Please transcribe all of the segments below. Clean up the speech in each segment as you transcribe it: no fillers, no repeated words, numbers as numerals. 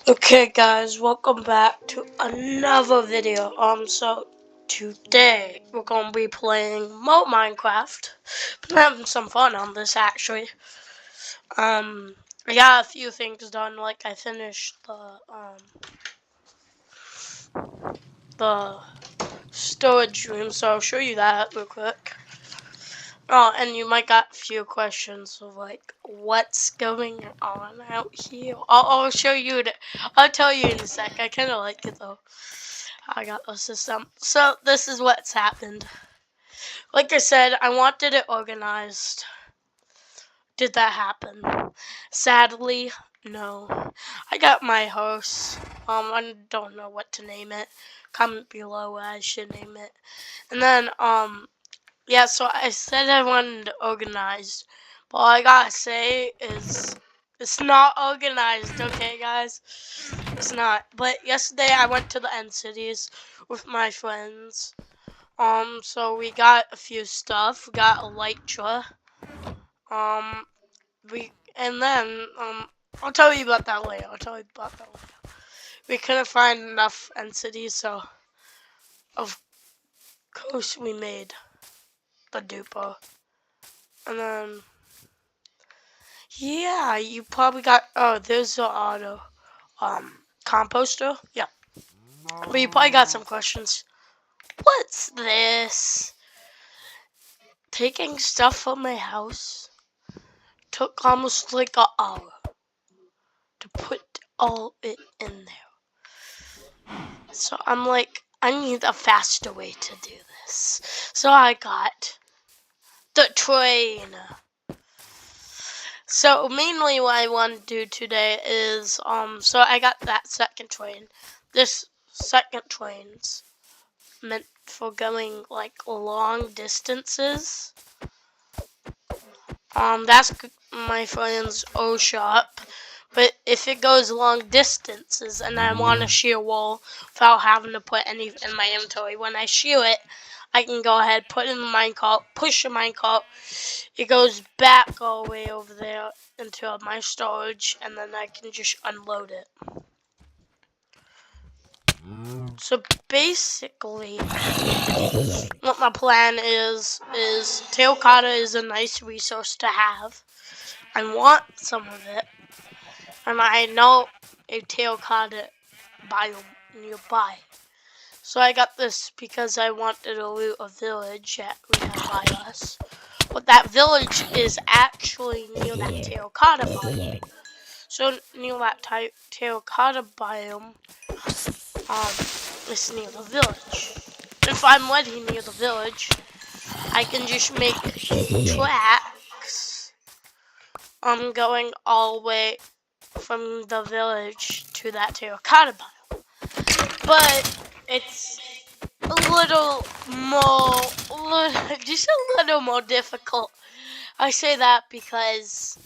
Okay guys, welcome back to another video. So today we're gonna be playing more Minecraft. Been having some fun on this actually. I got a few things done, like I finished the storage room, so I'll show you that real quick. Oh, and you might got a few questions of like what's going on out here. I'll show you. I'll tell you in a sec. I kind of like it though. I got the system. So this is what's happened. Like I said, I wanted it organized. Did that happen? Sadly, no. I got my house. I don't know what to name it. Comment below what I should name it. And then, yeah, so I said I wanted it organized. But all I gotta say is it's not organized, okay, guys? It's not. But yesterday I went to the End Cities with my friends. So we got a few stuff. We got Elytra. Um, and then I'll tell you about that later. We couldn't find enough End Cities, so of course we made the dupo. And then yeah, you probably got. Oh, there's the auto composter. Yeah, but you probably got some questions. What's this? Taking stuff from my house took almost like an hour to put all it in there. So I'm like, I need a faster way to do this. So I got the train. So mainly what I want to do today is, so I got that second train. This second train's meant for going like long distances. That's my friend's O shop. But if it goes long distances and I want to shear wool without having to put any in my inventory, when I shear it, I can go ahead, put it in the minecart, push the minecart. It goes back all the way over there into my storage, and then I can just unload it. So basically, what my plan is terracotta is a nice resource to have. I want some of it, and I know a terracotta biome nearby. So I got this because I wanted to loot a village that we have by us. But that village is actually near that terracotta biome. So near that terracotta biome, it's near the village. If I'm already near the village, I can just make tracks. I'm going all the way from the village to that terracotta biome. But it's a little more, just a little more difficult. I say that because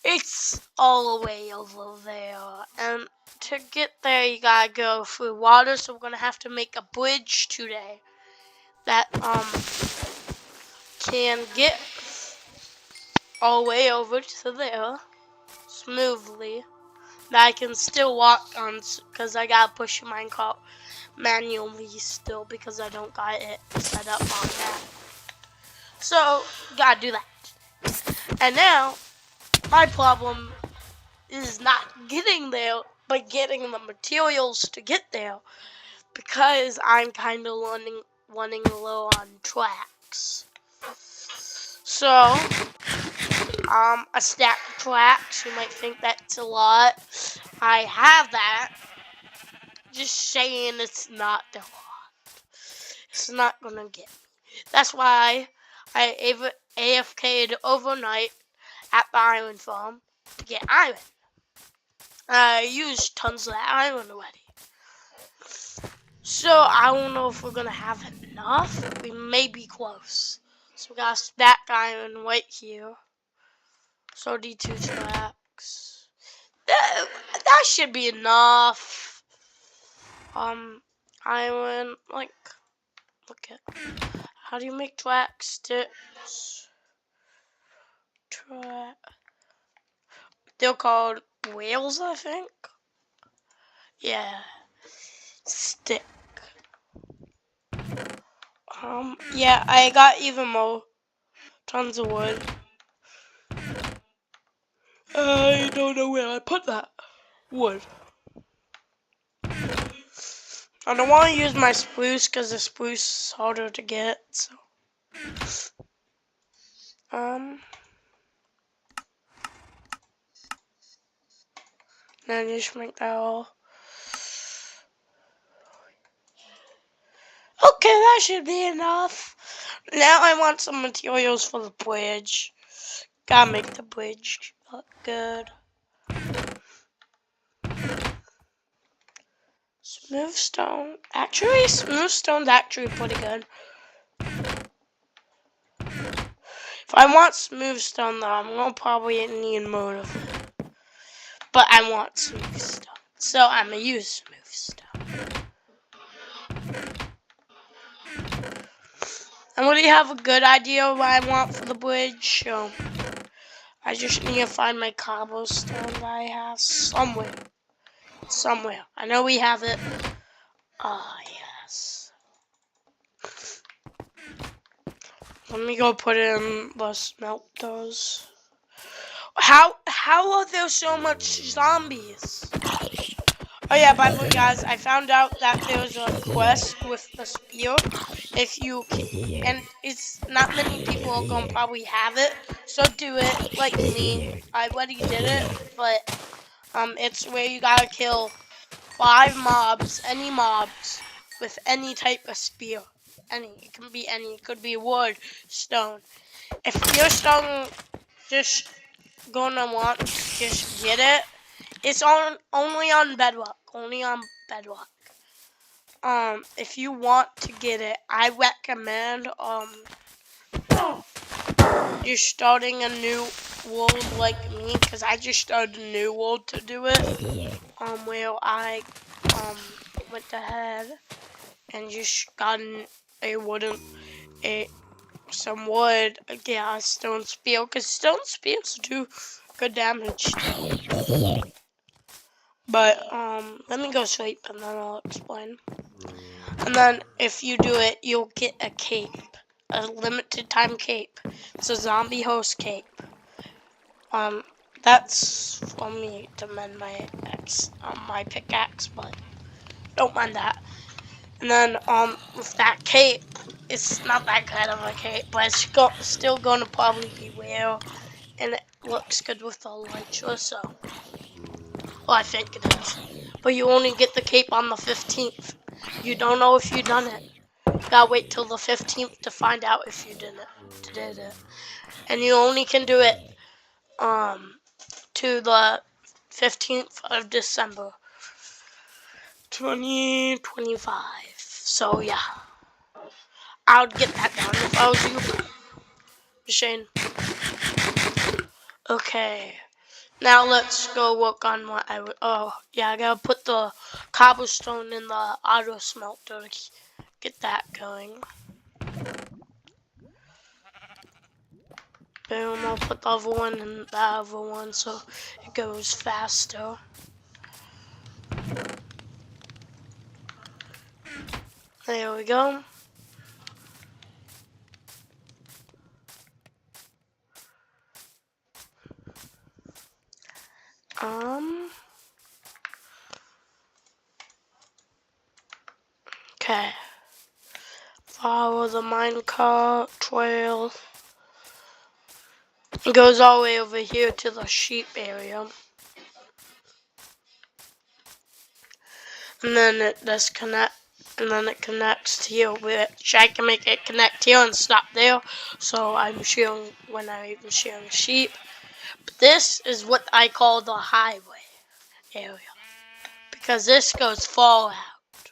it's all the way over there, and to get there you gotta go through water, so we're gonna have to make a bridge today that can get all the way over to there smoothly, that I can still walk on, because I gotta push the minecart manually still because I don't got it set up on that. So gotta do that. And now my problem is not getting there, but getting the materials to get there, because I'm kind of running low on tracks. So, a stack of tracks, you might think that's a lot. I have that. Just saying it's not a lot. It's not gonna get me. That's why I AFK'd overnight at the iron farm to get iron. I used tons of that iron already. So I don't know if we're gonna have enough. We may be close. So we got a stack iron right here. So D2 tracks. That should be enough. Iron, like, look at, how do you make track sticks? They're called whales, I think. Yeah. Stick. Yeah, I got even more. Tons of wood. I don't know where I put that wood. I don't want to use my spruce because the spruce is harder to get. So. Then just make that all. Okay, that should be enough. Now I want some materials for the bridge. Gotta make the bridge look good. Smooth stone. Actually, smooth stone's actually pretty good. If I want smooth stone though, I'm gonna probably need more of it. But I want smooth stone. So I'm gonna use smooth stone. I already have a good idea of what I want for the bridge, so I just need to find my cobblestone that I have somewhere. Somewhere. I know we have it. Ah, yes. Let me go put it in the smelters. How are there so much zombies? Oh yeah, by the way, guys, I found out that there's a quest with the spear. If you can, and it's not many people are gonna probably have it, so do it like me. I already did it, but it's where you gotta kill 5 mobs, any mobs, with any type of spear. Any, it can be any, it could be wood, stone. If you're stone, just gonna want to just get it. It's only on bedrock. Only on bedrock. If you want to get it, I recommend you're starting a new world like me, because I just started a new world to do it. Where I went ahead and just gotten some wood, yeah, a stone spear, because stone spears do good damage. But let me go sleep and then I'll explain. And then if you do it, you'll get a cape, a limited time cape. It's a zombie host cape. That's for me to mend my my pickaxe, but don't mind that. And then with that cape, it's not that kind of a cape, but it's still going to probably be rare, and it looks good with the elytra, so. Well, I think it is. But you only get the cape on the 15th. You don't know if you done it. Gotta wait till the 15th to find out if you did it. And you only can do it to the 15th of December 2025. So yeah. I would get that done if I was you, Shane. Okay. Now let's go work on what I would. Oh, yeah, I gotta put the cobblestone in the auto smelter to get that going. Boom, I'll put the other one in the other one so it goes faster. There we go. Okay. Follow the minecart trail. It goes all the way over here to the sheep area. And then it disconnects. And then it connects here, which I can make it connect here and stop there. So I'm showing when I'm even showing sheep. But this is what I call the highway area, because this goes far out.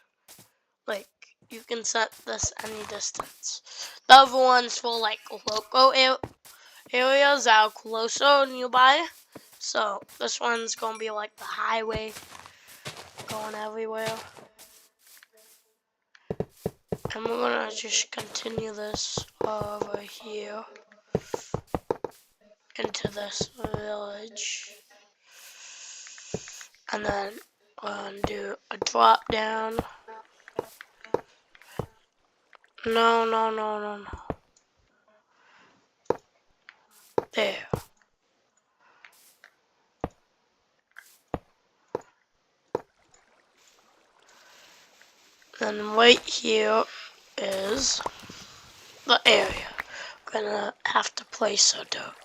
Like, you can set this any distance. The other one's for like local areas that are closer nearby. So this one's gonna be like the highway going everywhere. And we're gonna just continue this over here into this village. And then do a drop down. No. There. Then right here is the area. Gonna have to place a dirt.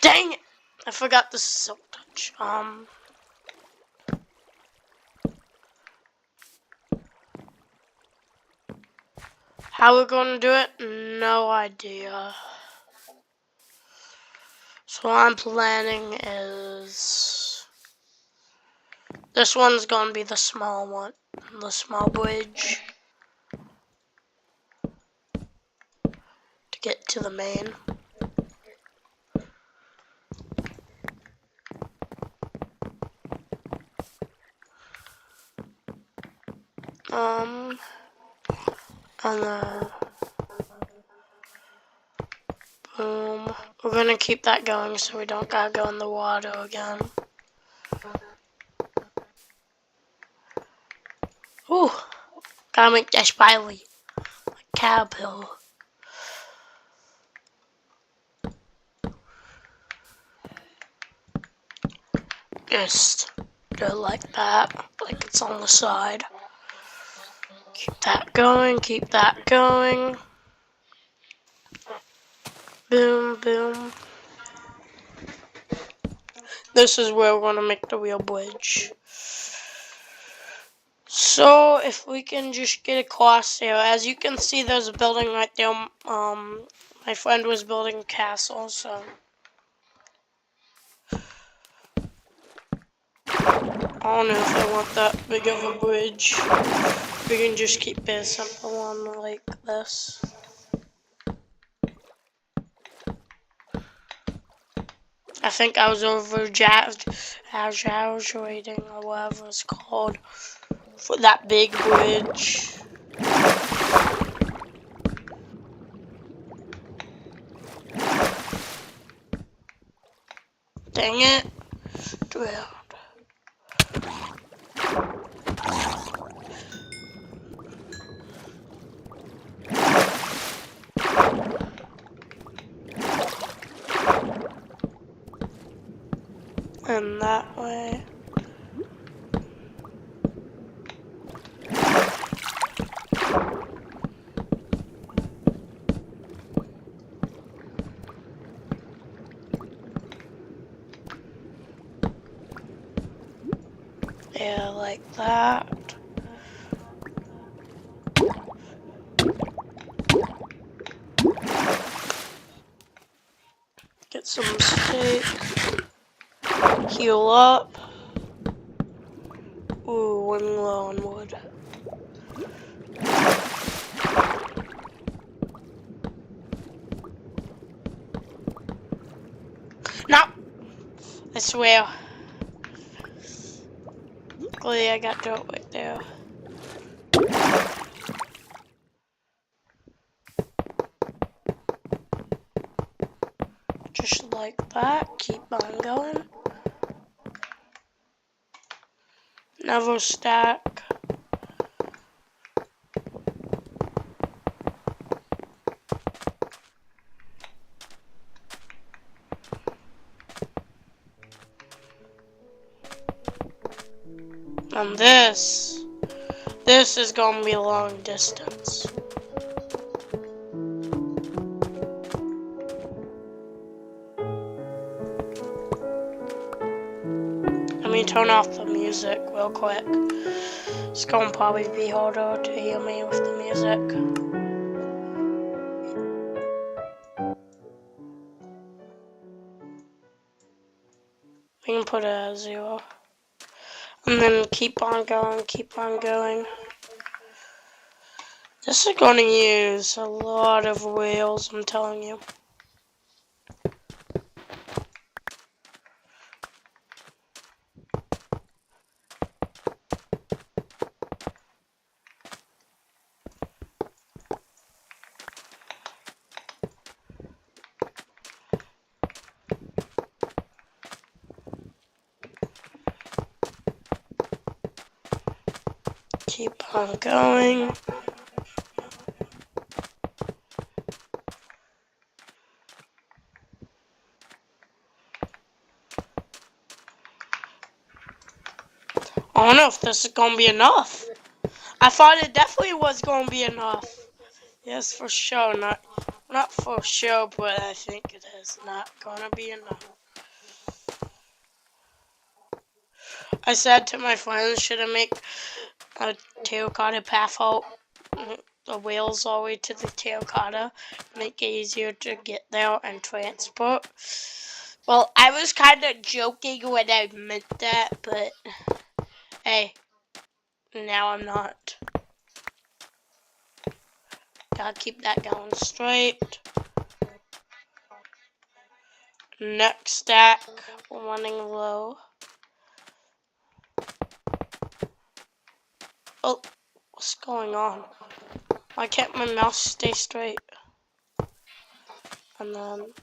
Dang it! I forgot the silk touch. How we're gonna do it? No idea. So what I'm planning is this one's gonna be the small one, the small bridge to get to the main. And then boom. We're gonna keep that going so we don't gotta go in the water again. Ooh, gotta make that spily. Like caterpillar. Just do it like that, like it's on the side. Keep that going, keep that going. Boom, boom. This is where we're going to make the real bridge. So, if we can just get across here. As you can see, there's a building right there. My friend was building a castle, so. I don't know if I want that big of a bridge. We can just keep it a simple one like this. I think I was exaggerating or whatever it's called for that big bridge. Dang it. Drilled. And that way. Yeah, like that. Get some steak. Heal up. Ooh, running low on wood. No! I swear. Luckily, I got dirt right there. Just like that. Keep on going. Another stack. And this is gonna be a long distance. Let me turn off the music real quick. It's gonna probably be harder to hear me with the music. We can put it at 0. And then keep on going, keep on going. This is going to use a lot of wheels, I'm telling you. Keep on going. I don't know if this is gonna be enough. I thought it definitely was gonna be enough. Yes, for sure. Not for sure, but I think it is not gonna be enough. I said to my friends, should I make a terracotta path out the whales all the way to the terracotta, make it easier to get there and transport? Well, I was kind of joking when I meant that, but hey, now I'm not. Gotta keep that going straight. Next stack, running low. Oh, what's going on? Why can't my mouse stay straight? And then...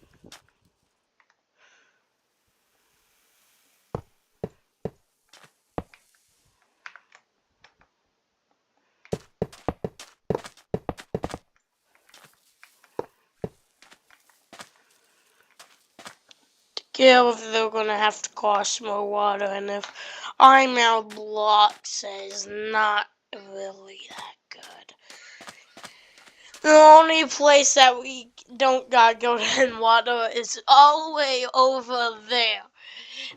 yeah, they're gonna have to cost more water, and if I'm out of blocks, it's not really that good. The only place that we don't gotta go in water is all the way over there,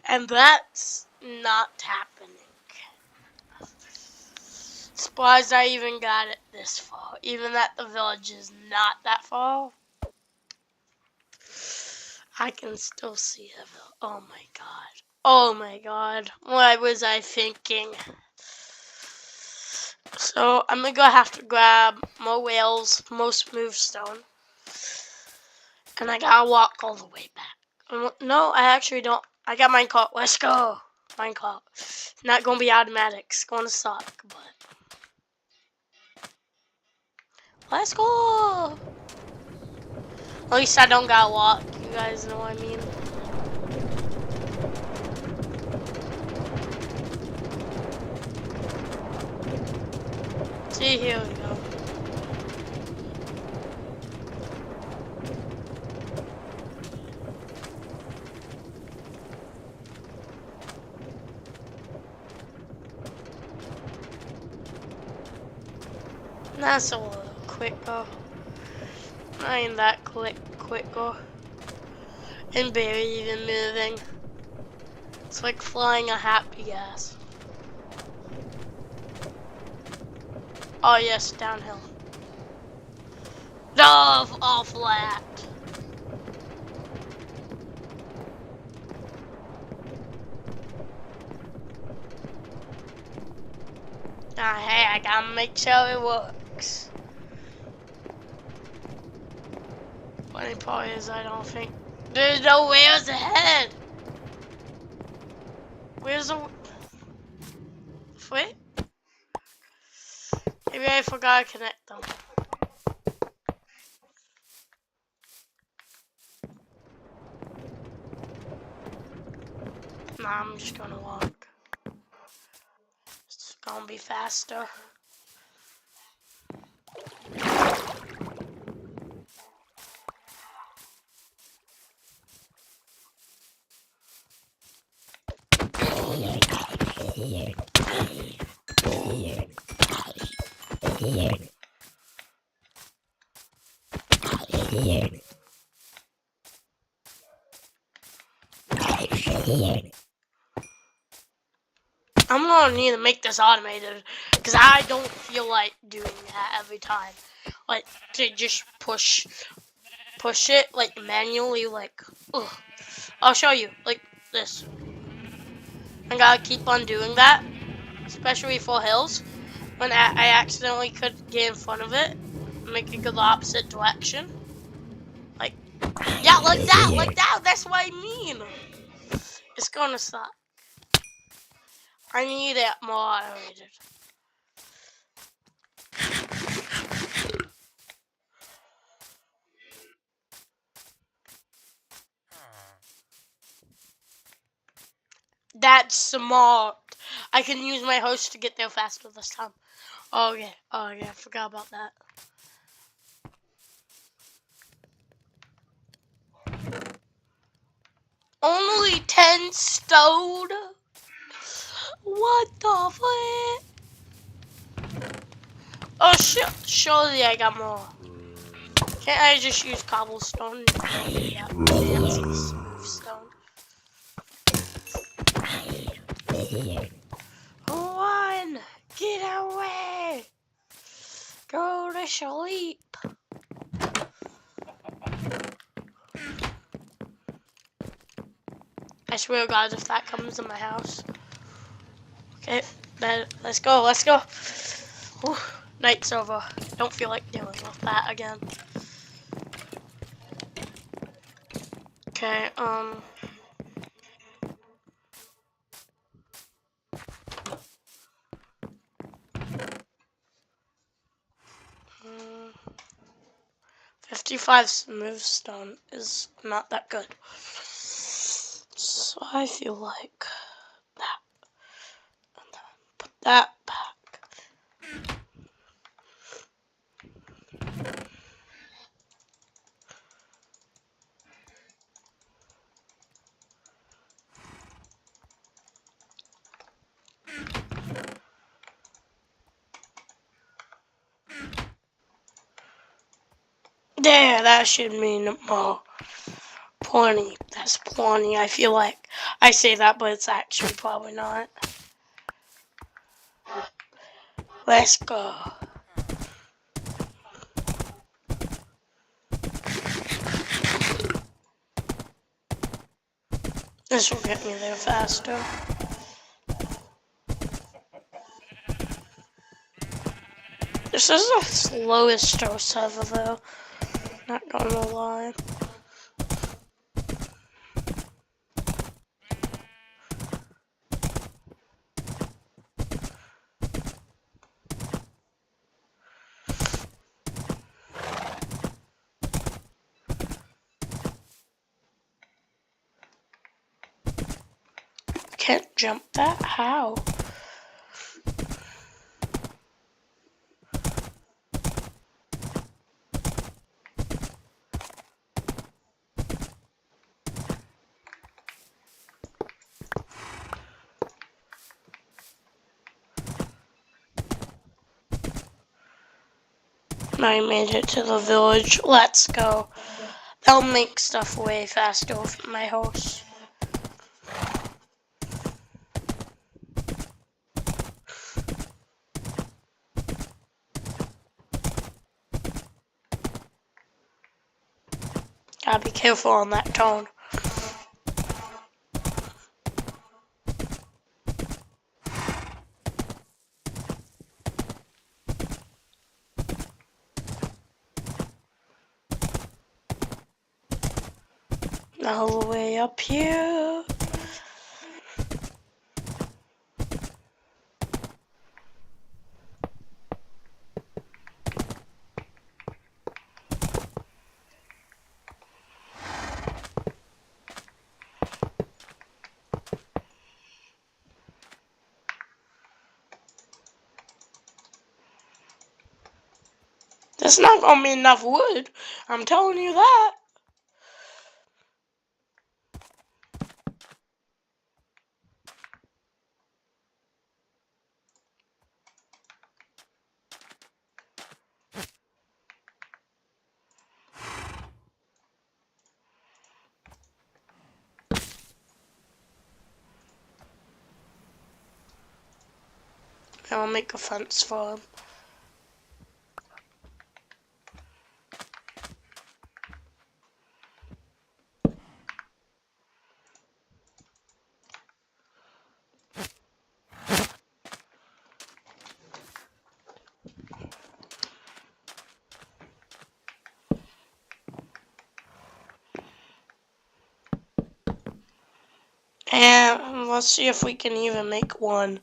and that's not happening. Surprised I even got it this far, even that the village is not that far. I can still see the village. Oh my god. Oh my god. What was I thinking? So I'm gonna have to grab more whales, more smooth stone. And I gotta walk all the way back. No, I actually don't. I got minecart. Let's go. Minecart. It's not gonna be automatic. It's gonna suck, but let's go. At least I don't gotta walk. You guys know what I mean. See, here we go. That's a little quicker. Not even that quicker. And barely even moving. It's like flying a happy ass. Oh yes, downhill. No, all flat. Hey, I gotta make sure it works. Funny part is I don't think there's no wheels ahead. Where's the... Wait? Maybe I forgot to connect them. Nah, I'm just gonna walk. It's gonna be faster. I'm gonna need to make this automated because I don't feel like doing that every time. Like to just push it like manually, like ugh. I'll show you like this. I gotta keep on doing that, especially for hills. When I accidentally could get in front of it, make it go the opposite direction. Like, yeah, like that. That's what I mean. It's gonna suck. I need it more automated. That's smart. I can use my host to get there faster this time. Oh yeah, I forgot about that. Only 10 stone? What the fuck? Oh shit, surely I got more. Can't I just use cobblestone? Yeah, fancy smooth stone. One, get away! Go to sleep. I swear to God, if that comes in my house. Okay, then let's go, let's go. Whew, night's over. Don't feel like dealing with that again. Okay, 55 smooth stone is not that good. So I feel like that. And then put that back. There, that should mean more. Plenty. That's plenty. I feel like I say that, but it's actually probably not. Let's go. This will get me there faster. This is the slowest dose ever, though. Not gonna lie. Can't jump that? How? I made it to the village. Let's go. That'll make stuff way faster with my horse. Gotta be careful on that tone. All the way up here. That's not gonna be enough wood. I'm telling you that. I'll make a fence for him. And let's see if we can even make one.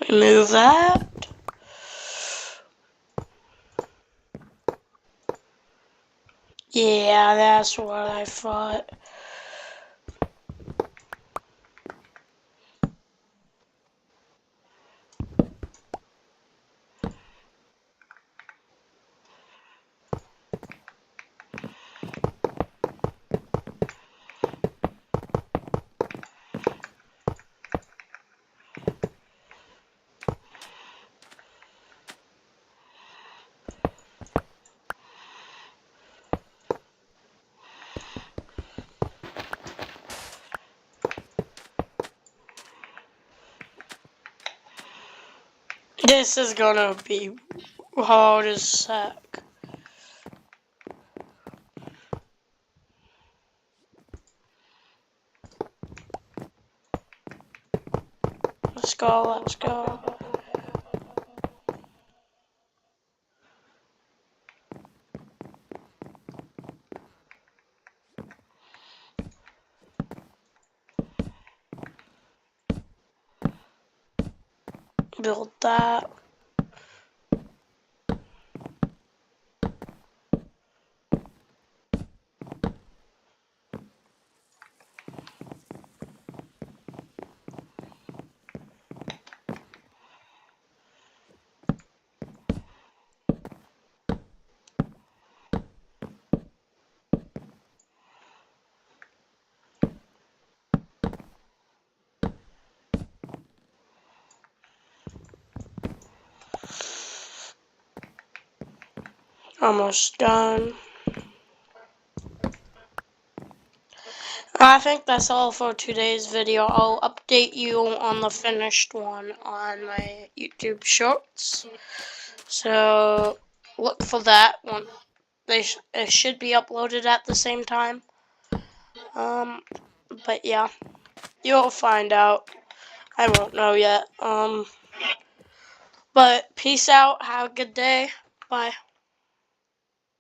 Remove that. Yeah, that's what I thought. This is gonna be hard as heck. Let's go, let's go. Build that. Almost done. I think that's all for today's video. I'll update you on the finished one on my YouTube shorts. So look for that one. It should be uploaded at the same time. But yeah, you'll find out. I won't know yet. But peace out. Have a good day. Bye.